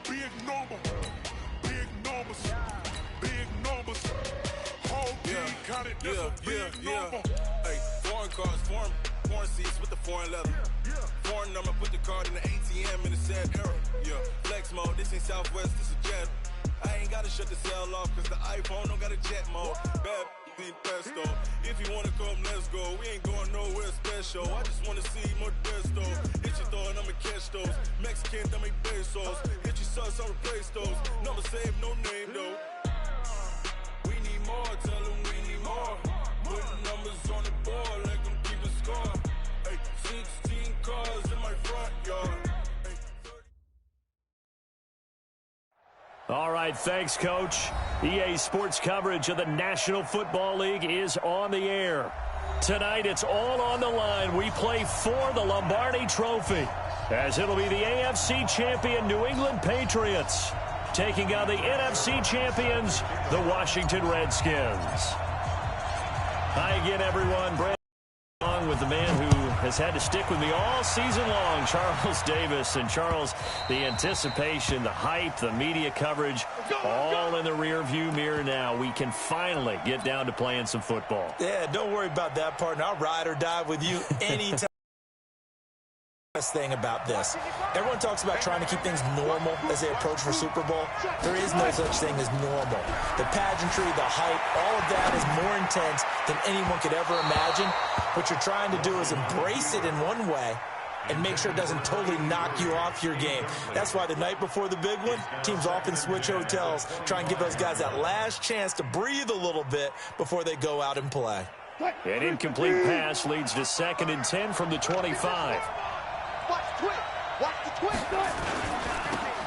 big number, big numbers, big numbers. Whole team counted, that's a big number. Hey, foreign cars, foreign seats with the foreign leather. Foreign number, put the card in the ATM in the sad era. Yeah, flex mode, this ain't Southwest, this is Jet. I ain't gotta shut the cell off, cause the iPhone don't got a jet mode. Bad in pesto. If you wanna come, let's go. We ain't going nowhere special. I just wanna see more desto. Hit your throw and I'ma catch those. Mexican, dame pesos. Hit your sauce, I'll replace those. Number save, no name though. We need more, tell them we need more. Putting numbers on the board, let them keep a score. Hey, 16 cars in my front yard. All right, thanks, Coach. EA Sports coverage of the National Football League is on the air. Tonight, it's all on the line. We play for the Lombardi Trophy, as it'll be the AFC champion New England Patriots taking on the NFC champions, the Washington Redskins. Hi again, everyone. Brandon along with the man who has had to stick with me all season long, Charles Davis. And Charles, the anticipation, the hype, the media coverage, all in the rear-view mirror now. We can finally get down to playing some football. Yeah, don't worry about that, partner. I'll ride or die with you anytime. Best thing about this, everyone talks about trying to keep things normal as they approach for Super Bowl. There is no such thing as normal. The pageantry, the hype, all of that is more intense than anyone could ever imagine. What you're trying to do is embrace it in one way and make sure it doesn't totally knock you off your game. That's why the night before the big one, teams often switch hotels, try and give those guys that last chance to breathe a little bit before they go out and play. An incomplete pass leads to 2nd and 10 from the 25. Watch the twist.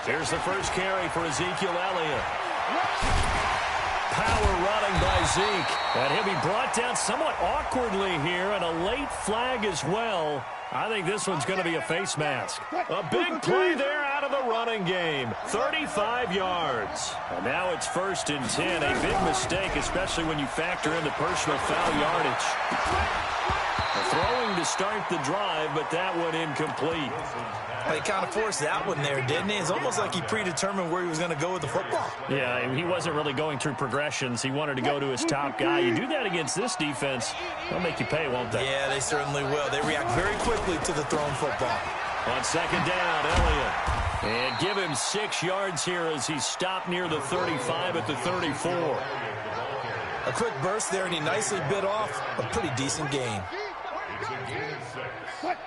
Here's the first carry for Ezekiel Elliott. Power running by Zeke. And he'll be brought down somewhat awkwardly here, and a late flag as well. I think this one's going to be a face mask. A big play there out of the running game. 35 yards. And now it's 1st and 10. A big mistake, especially when you factor in the personal foul yardage. Throwing to start the drive, but that one incomplete. Well, he kind of forced that one there, didn't he? It's almost like he predetermined where he was going to go with the football. Yeah, he wasn't really going through progressions. He wanted to go to his top guy. You do that against this defense, they'll make you pay, won't they? Yeah, they certainly will. They react very quickly to the thrown football. On 2nd down, Elliott. And give him 6 yards here as he stopped near the 35 at the 34. A quick burst there, and he nicely bit off a pretty decent gain.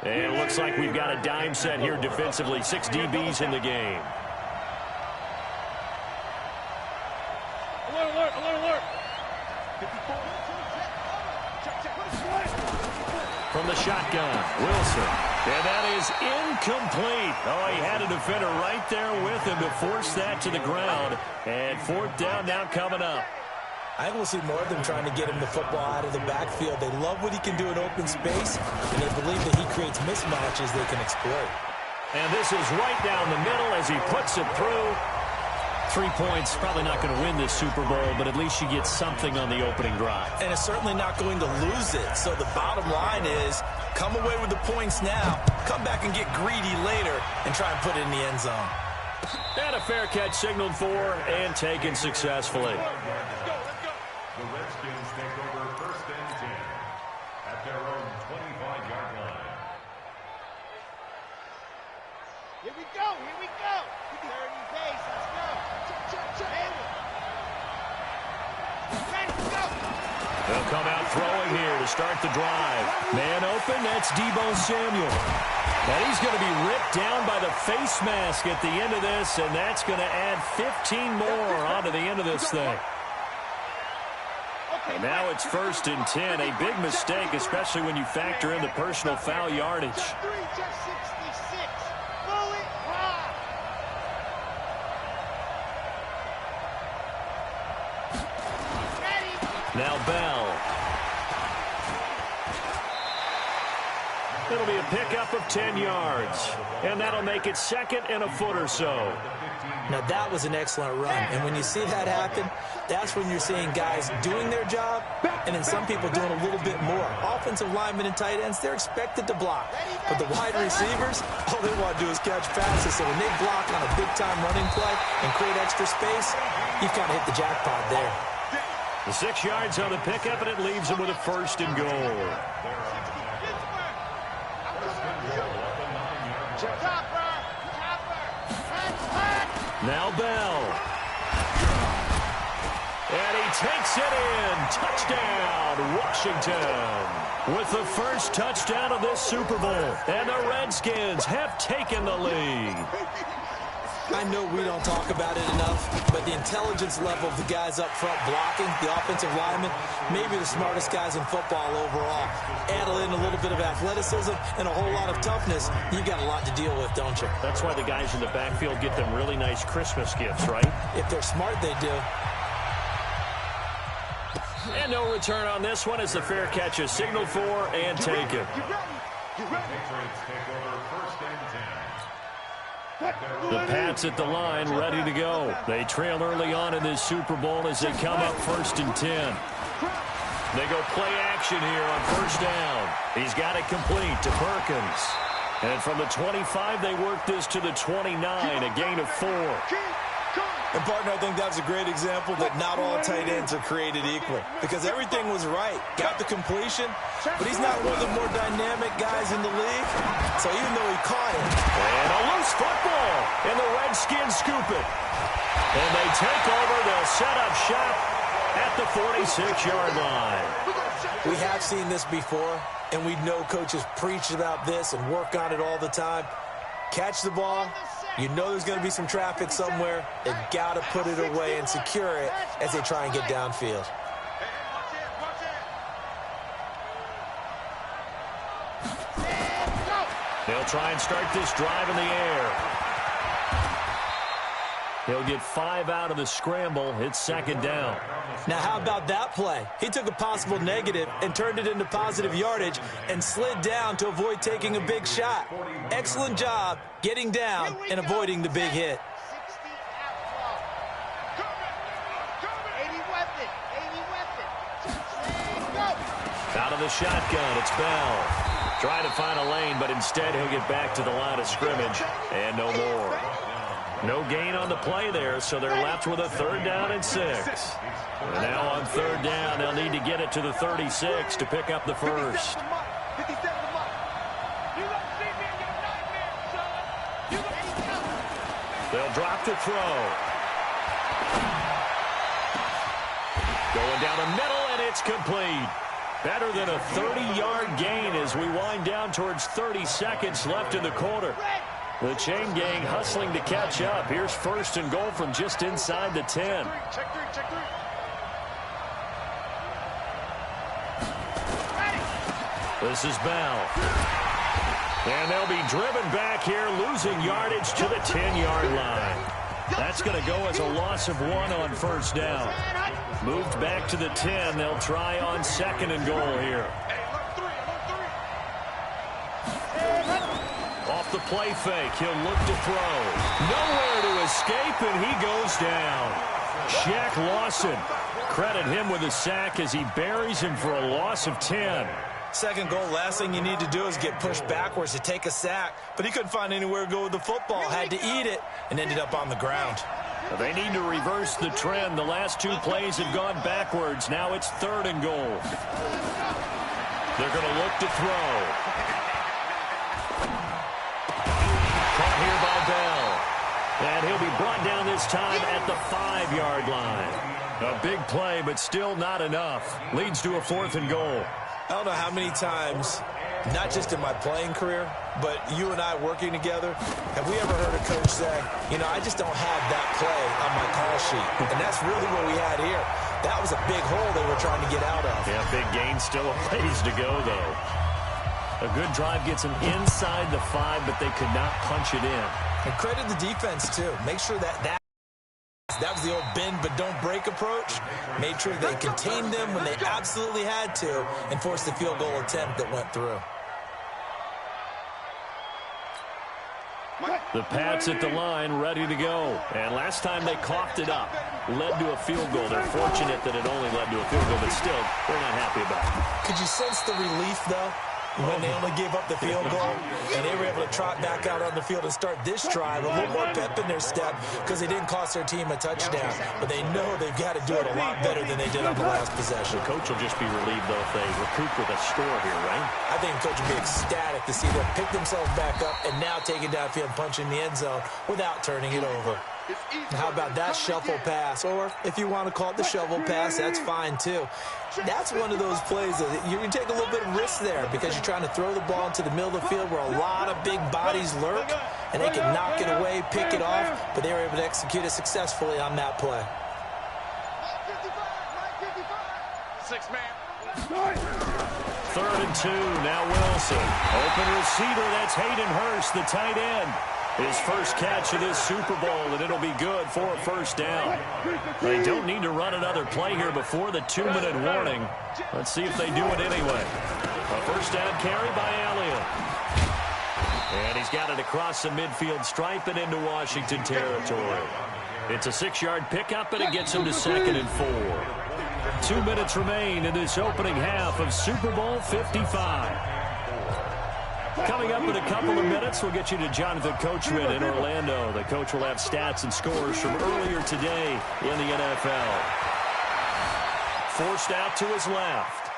And it looks like we've got a dime set here defensively. 6 DBs in the game. Alert, alert, alert. From the shotgun, Wilson. And that is incomplete. Oh, he had a defender right there with him to force that to the ground. And 4th down now coming up. I think we'll see more of them trying to get him the football out of the backfield. They love what he can do in open space, and they believe that he creates mismatches they can exploit. And this is right down the middle as he puts it through. 3 points, probably not going to win this Super Bowl, but at least you get something on the opening drive. And it's certainly not going to lose it. So the bottom line is, come away with the points now, come back and get greedy later, and try and put it in the end zone. And a fair catch signaled for and taken successfully. The Redskins take over 1st and 10 at their own 25-yard line. Here we go, here we go. Third and base, let's go. Let's go. They'll come out throwing here to start the drive. Man open, that's Deebo Samuel. And he's going to be ripped down by the face mask at the end of this, and that's going to add 15 more onto the end of this thing. And now it's 1st and 10. A big mistake, especially when you factor in the personal foul yardage. Now Bell. It'll be a pickup of 10 yards. And that'll make it 2nd and a foot or so. Now, that was an excellent run. And when you see that happen, that's when you're seeing guys doing their job and then some people doing a little bit more. Offensive linemen and tight ends, they're expected to block. But the wide receivers, all they want to do is catch passes. So when they block on a big-time running play, create extra space, you've kind of hit the jackpot there. The 6 yards on the pickup, and it leaves him with a 1st and goal. Now Bell. And he takes it in. Touchdown, Washington. With the first touchdown of this Super Bowl. And the Redskins have taken the lead. I know we don't talk about it enough, but the intelligence level of the guys up front blocking, the offensive linemen, maybe the smartest guys in football overall. Add in a little bit of athleticism and a whole lot of toughness, you've got a lot to deal with, don't you? That's why the guys in the backfield get them really nice Christmas gifts, right? If they're smart, they do. And no return on this one as the fair catch is signaled for and taken. Patriots take over 1st and 10. The Pats at the line, ready to go. They trail early on in this Super Bowl as they come up 1st and 10. They go play action here on 1st down. He's got it complete to Perkins. And from the 25, they work this to the 29, a gain of 4. And, partner, I think that was a great example that not all tight ends are created equal because everything was right. Got the completion, but he's not one of the more dynamic guys in the league. So even though he caught it. And a loose football, and the Redskins scoop it. And they take over. They'll set up shop at the 46-yard line. We have seen this before, and we know coaches preach about this and work on it all the time. Catch the ball. You know there's going to be some traffic somewhere. They've got to put it away and secure it as they try and get downfield. They'll try and start this drive in the air. He'll get 5 out of the scramble. It's 2nd down. Now, how about that play? He took a possible negative and turned it into positive yardage and slid down to avoid taking a big shot. Excellent job getting down and avoiding the big hit. Out of the shotgun, it's Bell. Trying to find a lane, but instead he'll get back to the line of scrimmage and no more. No gain on the play there, so they're left with a 3rd down and 6. And now on 3rd down, they'll need to get it to the 36 to pick up the 1st. They'll drop the throw. Going down the middle, and it's complete. Better than a 30-yard gain as we wind down towards 30 seconds left in the quarter. The chain gang hustling to catch up. Here's 1st and goal from just inside the 10. This is Bell. And they'll be driven back here, losing yardage to the 10-yard line. That's going to go as a loss of 1 on 1st down. Moved back to the 10. They'll try on 2nd and goal here. Off the play fake, he'll look to throw. Nowhere to escape, and he goes down. Shaq Lawson. Credit him with a sack as he buries him for a loss of 10. 2nd goal, last thing you need to do is get pushed backwards to take a sack. But he couldn't find anywhere to go with the football. Had to eat it and ended up on the ground. They need to reverse the trend. The last 2 plays have gone backwards. Now it's 3rd and goal. They're going to look to throw. Caught here by Bell. And he'll be brought down this time at the 5-yard line. A big play, but still not enough. Leads to a 4th and goal. I don't know how many times, not just in my playing career, but you and I working together, have we ever heard a coach say, you know, I just don't have that play on my call sheet. And that's really what we had here. That was a big hole they were trying to get out of. Yeah, big gain, still a ways to go, though. A good drive gets them inside the 5, but they could not punch it in. And credit the defense, too. Make sure that was the old bend but don't break approach. Made sure they contained them when they absolutely had to and forced the field goal attempt that went through. The Pats at the line, ready to go. And last time they coughed it up, led to a field goal. They're fortunate that it only led to a field goal, but still, they're not happy about it. Could you sense the relief, though? when they only gave up the field goal, and they were able to trot back out on the field and start this drive. A little more pep in their step because they didn't cost their team a touchdown. But they know they've got to do it a lot better than they did on the last possession. The coach will just be relieved, though, if they recoup with a score here, right? I think the coach will be ecstatic to see them pick themselves back up and now take it downfield, punch in the end zone without turning it over. How about that shuffle pass? Or if you want to call it the shovel pass, that's fine too. That's one of those plays that you can take a little bit of risk there because you're trying to throw the ball into the middle of the field where a lot of big bodies lurk, and they can knock it away, pick it off, but they were able to execute it successfully on that play. 6-man. 3rd and 2, now Wilson. Open receiver, that's Hayden Hurst, the tight end. His first catch of this Super Bowl, and it'll be good for a first down. They don't need to run another play here before the 2-minute warning. Let's see if they do it anyway. A first down carry by Elliott. And he's got it across the midfield stripe and into Washington territory. It's a 6-yard pickup, and it gets him to 2nd and 4. 2 minutes remain in this opening half of Super Bowl 55. Coming up in a couple of minutes, we'll get you to Jonathan Coachman in Orlando. The coach will have stats and scores from earlier today in the NFL. Forced out to his left.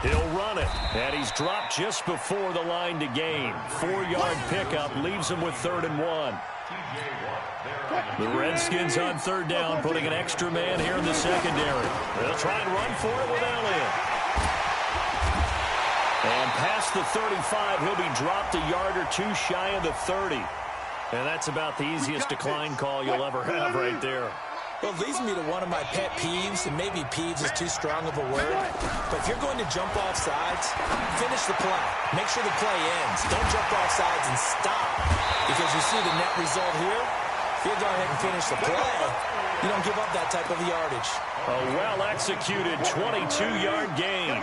He'll run it, and he's dropped just before the line to gain. 4-yard pickup leaves him with 3rd and 1. The Redskins on 3rd down, putting an extra man here in the secondary. They'll try and run for it with Elliott. And past the 35, he'll be dropped a yard or two shy of the 30. And that's about the easiest decline call you'll ever have right there. Well, it leads me to one of my pet peeves, and maybe peeves is too strong of a word. But if you're going to jump off sides, finish the play. Make sure the play ends. Don't jump off sides and stop. Because you see the net result here. If you go ahead and finish the play, you don't give up that type of yardage. A well-executed 22-yard gain.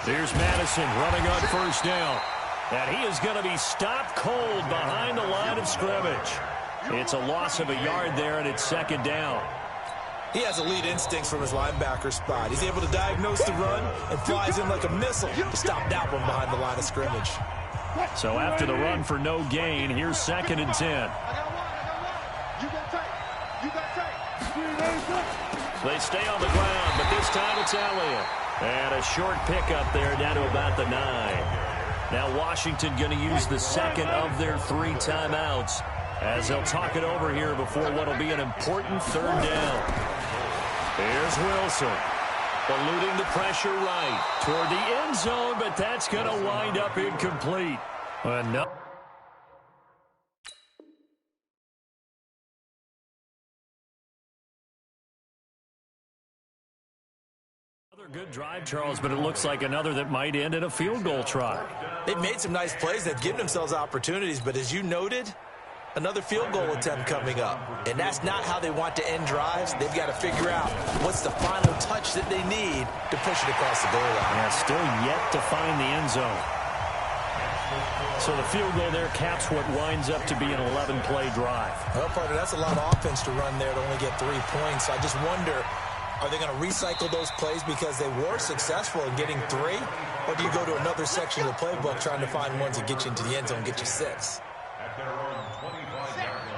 Here's Madison running on first down. And he is going to be stopped cold behind the line of scrimmage. It's a loss of a yard there, and it's 2nd down. He has elite instincts from his linebacker spot. He's able to diagnose the run and flies in like a missile to stop that one behind the line of scrimmage. So after the run for no gain, here's 2nd and 10. They stay on the ground, but this time it's Elliott. And a short pickup there down to about the 9. Now Washington going to use the 2nd of their 3 timeouts as they'll talk it over here before what will be an important 3rd down. Here's Wilson. Eluding the pressure right toward the end zone, but that's going to wind up incomplete. No. Another good drive, Charles, but it looks like another that might end in a field goal try. They've made some nice plays. They've given themselves opportunities, but as you noted, another field goal attempt coming up. And that's not how they want to end drives. They've got to figure out what's the final touch that they need to push it across the goal line. Yeah, still yet to find the end zone. So the field goal there caps what winds up to be an 11-play drive. Well, partner, that's a lot of offense to run there to only get 3 points. I just wonder, are they going to recycle those plays because they were successful in getting 3? Or do you go to another section of the playbook trying to find ones that get you into the end zone and get you 6?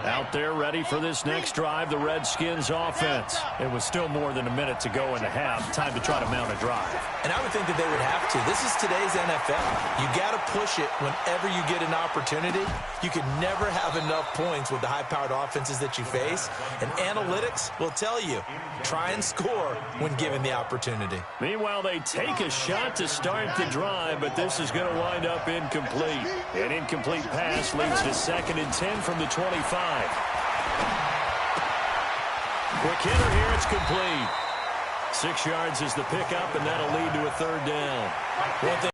Out there ready for this next drive, the Redskins offense. It was still more than a minute to go in the half. Time to try to mount a drive. And I would think that they would have to. This is today's NFL. You got to push it whenever you get an opportunity. You can never have enough points with the high-powered offenses that you face. And analytics will tell you, try and score when given the opportunity. Meanwhile, they take a shot to start the drive, but this is going to wind up incomplete. An incomplete pass leads to 2nd and 10 from the 25. Quick hitter here, it's complete. 6 yards is the pickup, and that'll lead to a 3rd down. One thing,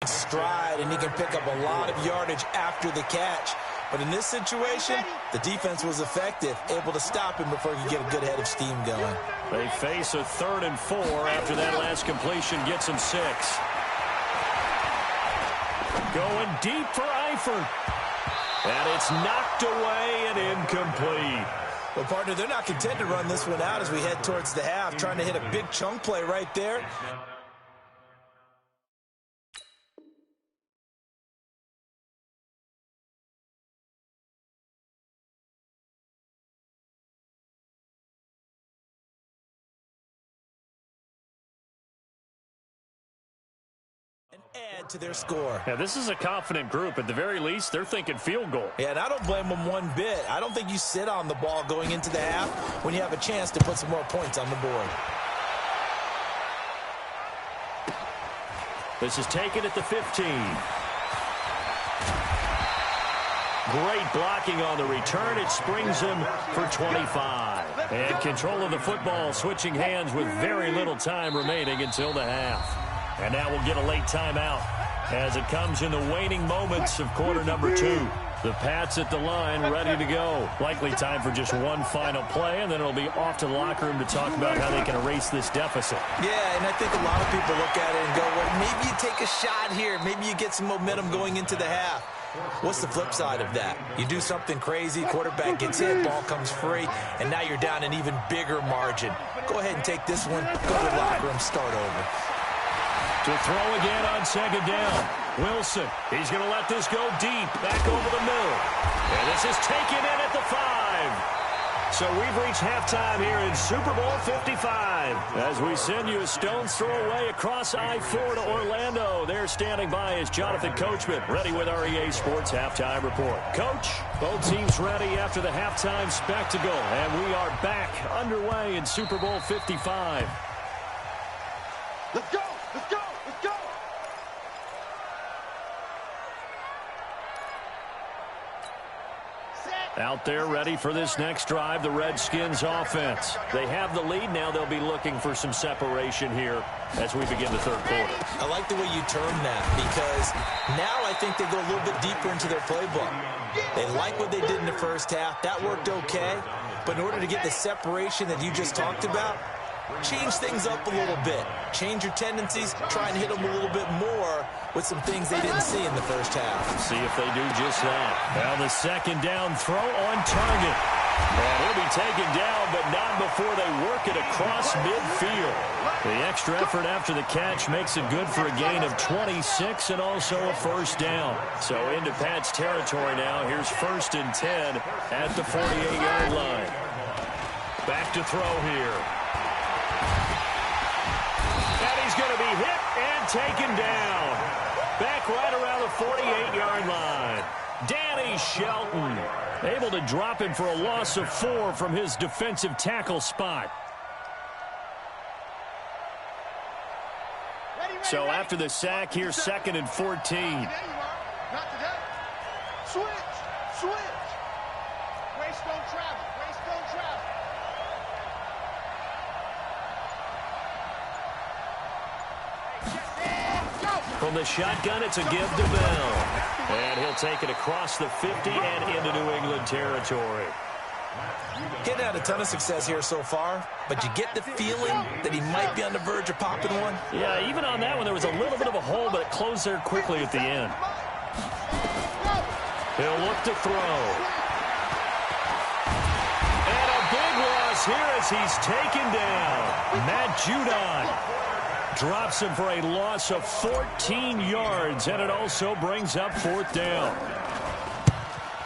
stride, and he can pick up a lot of yardage after the catch. But in this situation, the defense was effective, able to stop him before he could get a good head of steam going. They face a 3rd and 4 after that last completion gets him 6. Going deep for Eifert. And it's knocked away and incomplete. Well, partner, they're not content to run this one out as we head towards the half, trying to hit a big chunk play right there. And add to their score. Yeah, this is a confident group. At the very least, they're thinking field goal. Yeah, and I don't blame them one bit. I don't think you sit on the ball going into the half when you have a chance to put some more points on the board. This is taken at the 15. Great blocking on the return. It springs him for 25. And control of the football switching hands with very little time remaining until the half. And now we'll get a late timeout as it comes in the waning moments of quarter number 2. The Pats at the line ready to go. Likely time for just one final play, and then it'll be off to the locker room to talk about how they can erase this deficit. Yeah, and I think a lot of people look at it and go, well, maybe you take a shot here. Maybe you get some momentum going into the half. What's the flip side of that? You do something crazy, quarterback gets hit, ball comes free, and now you're down an even bigger margin. Go ahead and take this one, go to the locker room, start over. To throw again on second down. Wilson, he's going to let this go deep, back over the middle. And this is taken in at the 5. So we've reached halftime here in Super Bowl 55. As we send you a stone's throw away across I-4 to Orlando. There standing by is Jonathan Coachman, ready with our EA Sports Halftime Report. Coach, both teams ready after the halftime spectacle. And we are back underway in Super Bowl 55. Let's go! Let's go! Let's go! Out there ready for this next drive, the Redskins offense. They have the lead now. They'll be looking for some separation here as we begin the third quarter. I like the way you term that because now I think they go a little bit deeper into their playbook. They like what they did in the first half. That worked okay. But in order to get the separation that you just talked about, change things up a little bit. Change your tendencies. Try and hit them a little bit more with some things they didn't see in the first half. See if they do just that. Now the second down throw on target. And he'll be taken down, but not before they work it across midfield. The extra effort after the catch makes it good for a gain of 26 and also a first down. So into Pat's territory now. Here's 1st and 10 at the 48-yard line. Back to throw here. And he's going to be hit and taken down. Back right around the 48-yard line. Danny Shelton able to drop him for a loss of 4 from his defensive tackle spot. So after the sack, here's 2nd and 14. There you are. Not today. Switch. Switch. Waste don't travel. Waste don't travel. From the shotgun, it's a give to Bell. And he'll take it across the 50 and into New England territory. Getting had a ton of success here so far, but you get the feeling that he might be on the verge of popping one. Yeah, even on that one, there was a little bit of a hole, but it closed there quickly at the end. He'll look to throw. And a big loss here as he's taken down. Matt Judon drops him for a loss of 14 yards, and it also brings up 4th down.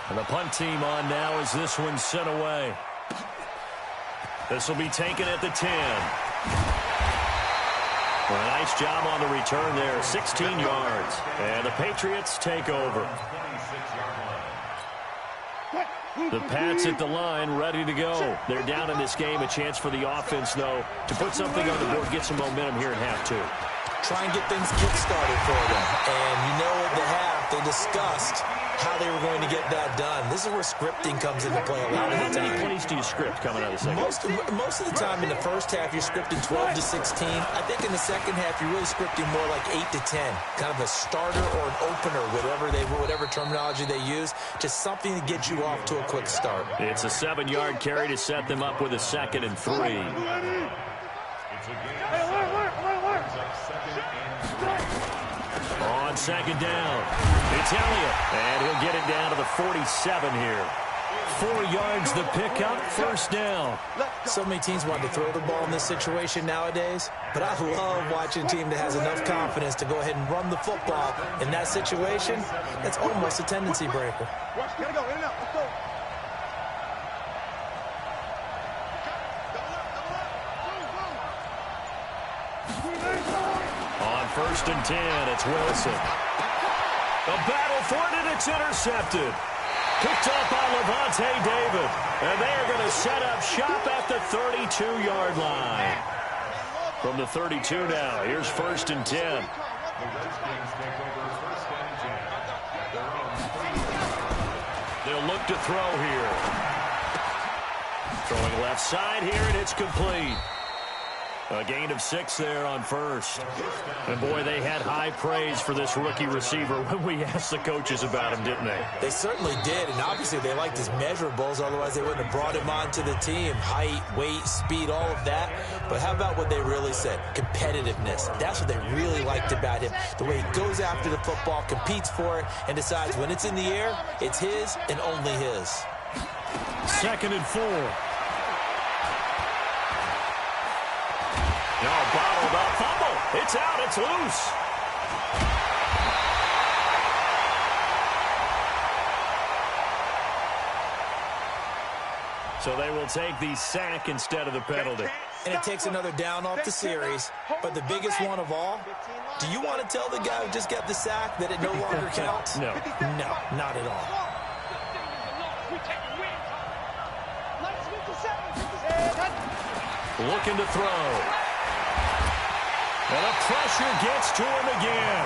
And the punt team on now as this one's sent away. This will be taken at the 10. Well, a nice job on the return there, 16 yards. And the Patriots take over. The Pats at the line, ready to go. They're down in this game. A chance for the offense, though, to put something on the board, get some momentum here in half 2. Try and get things kick-started for them. And you know at the half, they discussed how they were going to get that done. This is where scripting comes into play a lot of the time. How many plays do you script coming out of the second? Most of the time in the first half, you're scripting 12 to 16. I think in the second half, you're really scripting more like 8 to 10. Kind of a starter or an opener, whatever terminology they use. Just something to get you off to a quick start. It's a 7-yard carry to set them up with a 2nd and 3. On second down, it's Elliott, and he'll get it down to the 47 here. 4 yards the pickup, first down. So many teams want to throw the ball in this situation nowadays, but I love watching a team that has enough confidence to go ahead and run the football. In that situation, that's almost a tendency breaker. Gotta go, in and out, let's go. On 1st and 10, it's Wilson. A battle for it, and it's intercepted. Picked up by Levante David. And they are going to set up shop at the 32-yard line. From the 32 now, here's 1st and 10. The Redskins take over 1st and 10 at their own 20. They'll look to throw here. Throwing left side here, and it's complete. A gain of 6 there on 1st. And, boy, they had high praise for this rookie receiver when we asked the coaches about him, didn't they? They certainly did, and obviously they liked his measurables. Otherwise, they wouldn't have brought him onto the team. Height, weight, speed, all of that. But how about what they really said? Competitiveness. That's what they really liked about him. The way he goes after the football, competes for it, and decides when it's in the air, it's his and only his. 2nd and 4. No, bottled up fumble. It's out. It's loose. So they will take the sack instead of the penalty. And it takes another down off the series. But the biggest one of all, do you want to tell the guy who just got the sack that it no longer counts? No. No, not at all. Looking to throw. And the pressure gets to him again.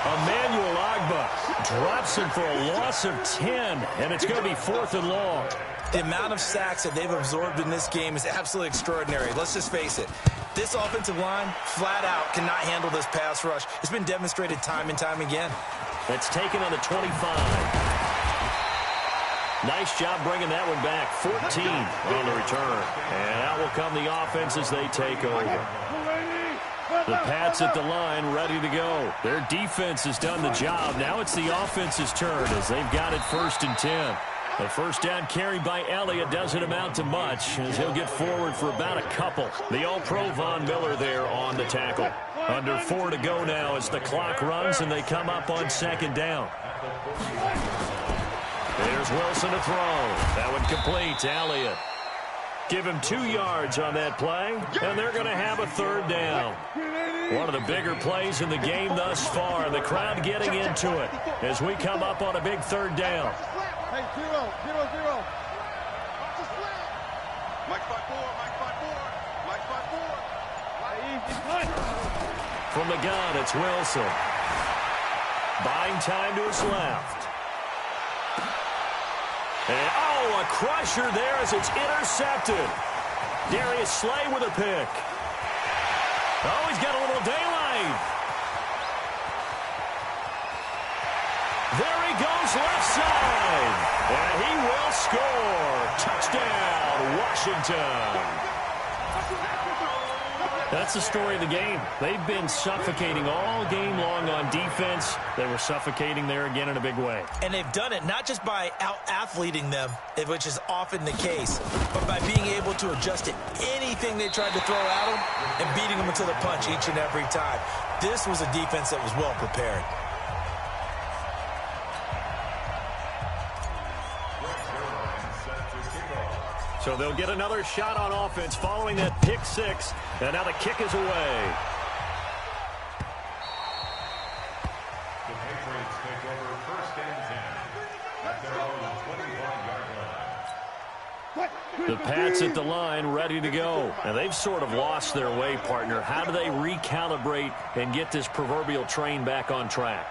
Emmanuel Agba drops him for a loss of 10, and it's going to be 4th and long. The amount of sacks that they've absorbed in this game is absolutely extraordinary. Let's just face it. This offensive line, flat out, cannot handle this pass rush. It's been demonstrated time and time again. That's taken on the 25. Nice job bringing that one back. 14 on the return. And out will come the offense as they take over. The Pats at the line, ready to go. Their defense has done the job. Now it's the offense's turn as they've got it 1st and 10. The first down carry by Elliott doesn't amount to much as he'll get forward for about a couple. The All-Pro Von Miller there on the tackle. Under 4 to go now as the clock runs and they come up on 2nd down. There's Wilson to throw. That one complete to Elliott. Give him 2 yards on that play, and they're going to have a 3rd down. One of the bigger plays in the game thus far, and the crowd getting into it as we come up on a big 3rd down. Hey, 0-0-0. Watch the slant. Mike 5-4, Mike 5-4, Mike 5-4. From the gun, it's Wilson. Buying time to his left. And, oh, a crusher there as it's intercepted. Darius Slay with a pick. Oh, he's got a little daylight. There he goes left side. And he will score. Touchdown, Washington. That's the story of the game. They've been suffocating all game long on defense. They were suffocating there again in a big way. And they've done it not just by out-athleting them, which is often the case, but by being able to adjust to anything they tried to throw at them and beating them until the punch each and every time. This was a defense that was well prepared. So they'll get another shot on offense following that pick 6. And now the kick is away. The Patriots take over 1st and 10 at their own 21-yard line. The Pats at the line, ready to go. And they've sort of lost their way, partner. How do they recalibrate and get this proverbial train back on track?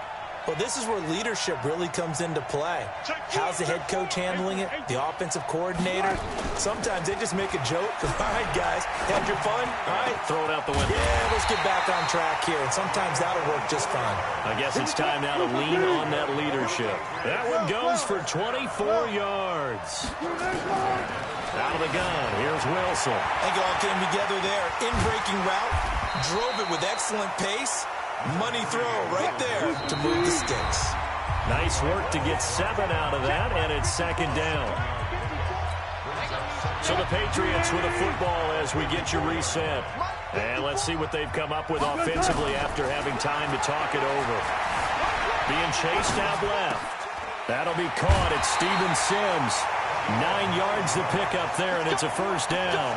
Well, this is where leadership really comes into play. How's the head coach handling it? The offensive coordinator? Sometimes they just make a joke. All right, guys, had your fun? All right. Throw it out the window. Yeah, let's get back on track here. And sometimes that'll work just fine. I guess it's time now to lean on that leadership. That one goes for 24 yards. Out of the gun, here's Wilson. I think it all came together there. In-breaking route, drove it with excellent pace. Money throw right there to move the sticks. Nice work to get 7 out of that, and it's 2nd down. So the Patriots with a football as we get you reset. And let's see what they've come up with offensively after having time to talk it over. Being chased out left. That'll be caught. It's Steven Sims. 9 yards to pick up there, and it's a first down.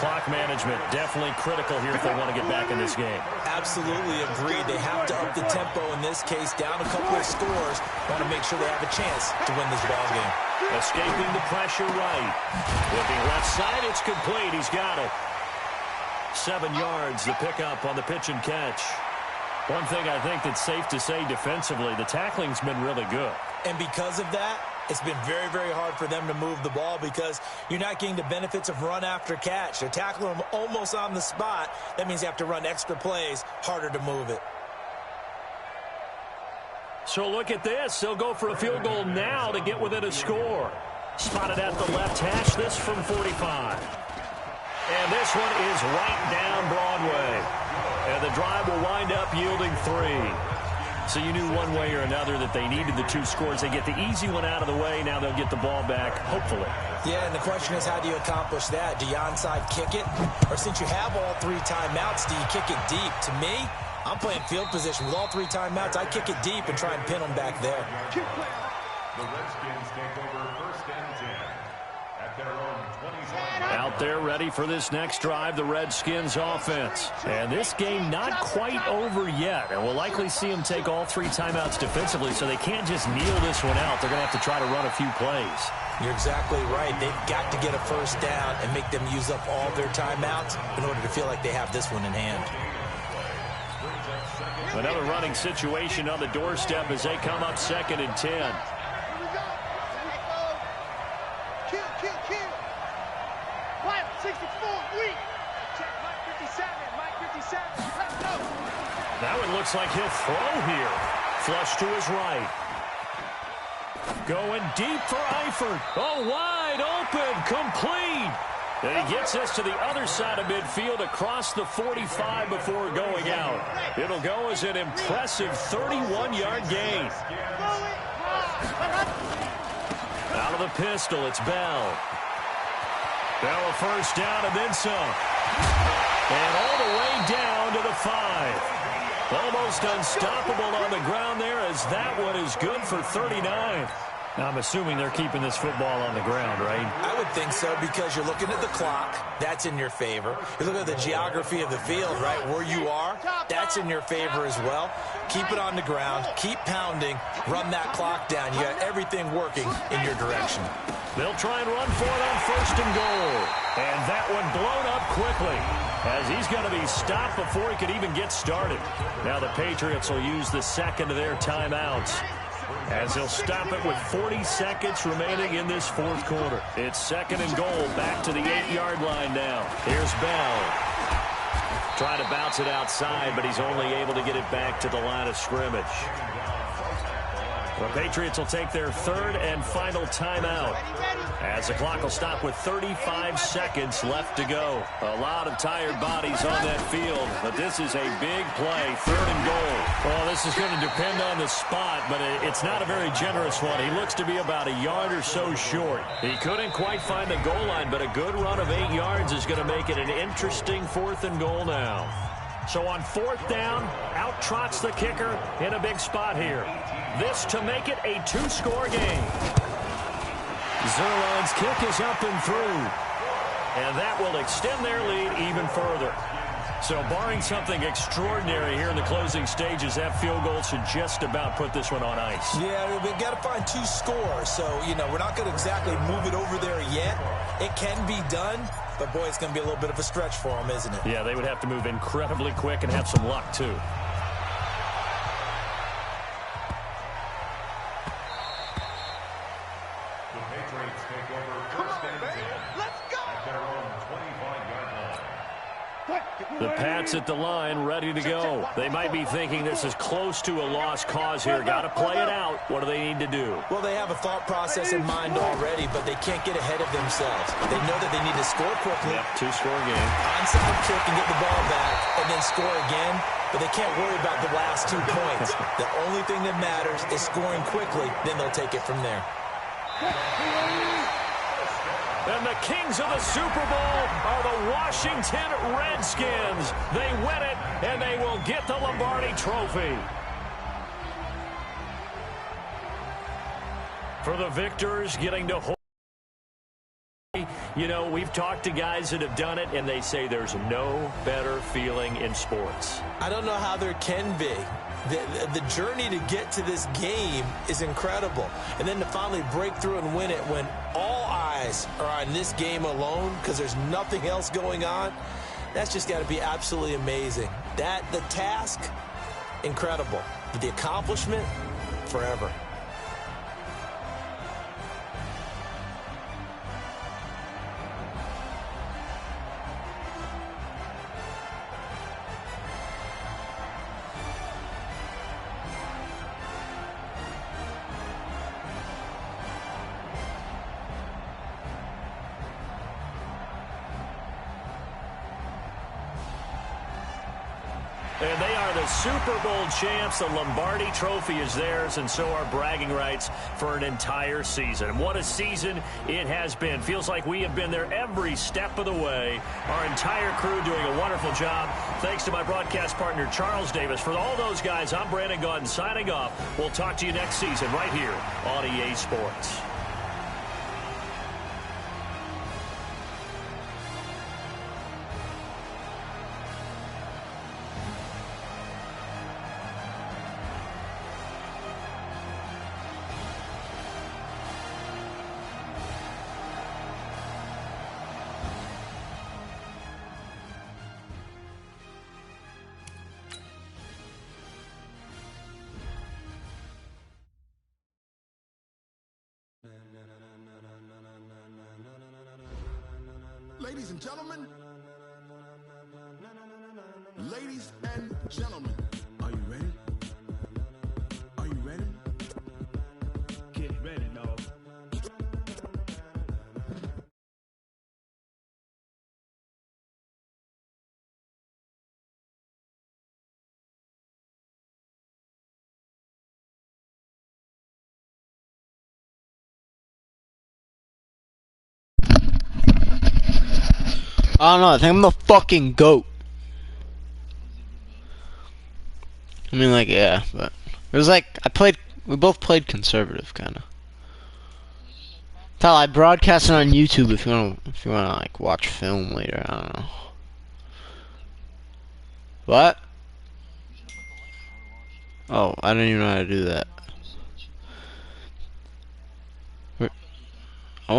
Clock management definitely critical here if they want to get back in this game. Absolutely agreed. They have to up the tempo in this case, down a couple of scores. Want to make sure they have a chance to win this ball game. Escaping the pressure right. Looking left side, it's complete. He's got it. 7 yards to pick up on the pitch and catch. One thing I think that's safe to say defensively, the tackling's been really good. And because of that, it's been very, very hard for them to move the ball because you're not getting the benefits of run after catch. They're tackling them almost on the spot. That means you have to run extra plays, harder to move it. So look at this. They'll go for a field goal now to get within a score. Spotted at the left hash, this from 45. And this one is right down Broadway. And the drive will wind up yielding 3. So you knew one way or another that they needed the 2 scores. They get the easy one out of the way. Now they'll get the ball back, hopefully. Yeah, and the question is, how do you accomplish that? Do you onside kick it? Or since you have all 3 timeouts, do you kick it deep? To me, I'm playing field position. With all 3 timeouts, I kick it deep and try and pin them back there. The Redskins take over first and 10 at their own 25. Out there ready for this next drive, the Redskins offense. And this game not quite over yet. And we'll likely see them take all 3 timeouts defensively, so they can't just kneel this one out. They're going to have to try to run a few plays. You're exactly right. They've got to get a first down and make them use up all their timeouts in order to feel like they have this one in hand. Another running situation on the doorstep as they come up 2nd and 10. Now it looks like he'll throw here. Flush to his right. Going deep for Eifert. Oh, wide open. Complete. And he gets us to the other side of midfield across the 45 before going out. It'll go as an impressive 31-yard gain. Out of the pistol, it's Bell. Bell a first down and then some. And all the way down to the 5. Almost unstoppable on the ground there as that one is good for 39. I'm assuming they're keeping this football on the ground, right? I would think so because you're looking at the clock. That's in your favor. You look at the geography of the field, right? Where you are, that's in your favor as well. Keep it on the ground. Keep pounding. Run that clock down. You got everything working in your direction. They'll try and run for it on 1st and goal. And that one blown up quickly as he's going to be stopped before he could even get started. Now the Patriots will use the 2nd of their timeouts as they'll stop it with 40 seconds remaining in this 4th quarter. It's 2nd and goal, back to the 8-yard line now. Here's Bell. Trying to bounce it outside, but he's only able to get it back to the line of scrimmage. The Patriots will take their 3rd and final timeout as the clock will stop with 35 seconds left to go. A lot of tired bodies on that field, but this is a big play, 3rd and goal. Well, this is going to depend on the spot, but it's not a very generous one. He looks to be about a yard or so short. He couldn't quite find the goal line, but a good run of 8 yards is going to make it an interesting 4th and goal now. So on 4th down, out trots the kicker in a big spot here. This to make it a 2-score game. Zerline's kick is up and through. And that will extend their lead even further. So barring something extraordinary here in the closing stages, that field goal should just about put this one on ice. Yeah, we've got to find 2 scores. So, we're not going to exactly move it over there yet. It can be done. But, boy, it's going to be a little bit of a stretch for them, isn't it? Yeah, they would have to move incredibly quick and have some luck, too. The Patriots take over first and 10 at their own 25-yard line. The Pats at the line, ready to go. They might be thinking this is close to a lost cause here. Got to play it out. What do they need to do? Well, they have a thought process in mind already, but they can't get ahead of themselves. They know that they need to score quickly. Yep, 2-score game. Onside kick and get the ball back, and then score again. But they can't worry about the last 2 points. The only thing that matters is scoring quickly. Then they'll take it from there. And the kings of the Super Bowl are the Washington Redskins. They win it, and they will get the Lombardi Trophy. For the victors, getting to hold. You know, we've talked to guys that have done it, and they say there's no better feeling in sports. I don't know how there can be. The journey to get to this game is incredible. And then to finally break through and win it when all eyes are on this game alone because there's nothing else going on, that's just got to be absolutely amazing. The task, incredible. But the accomplishment, forever. And they are the Super Bowl champs. The Lombardi Trophy is theirs, and so are bragging rights for an entire season. What a season it has been. Feels like we have been there every step of the way. Our entire crew doing a wonderful job. Thanks to my broadcast partner, Charles Davis. For all those guys, I'm Brandon Gaudin signing off. We'll talk to you next season right here on EA Sports. Ladies and gentlemen, are you ready? Are you ready? Get ready, dog. I don't know, I think I'm the fucking GOAT. I mean, like, yeah, but it was like, we both played conservative, kinda. Hell, I broadcast it on YouTube if you wanna, like, watch film later, I don't know. What? Oh, I don't even know how to do that.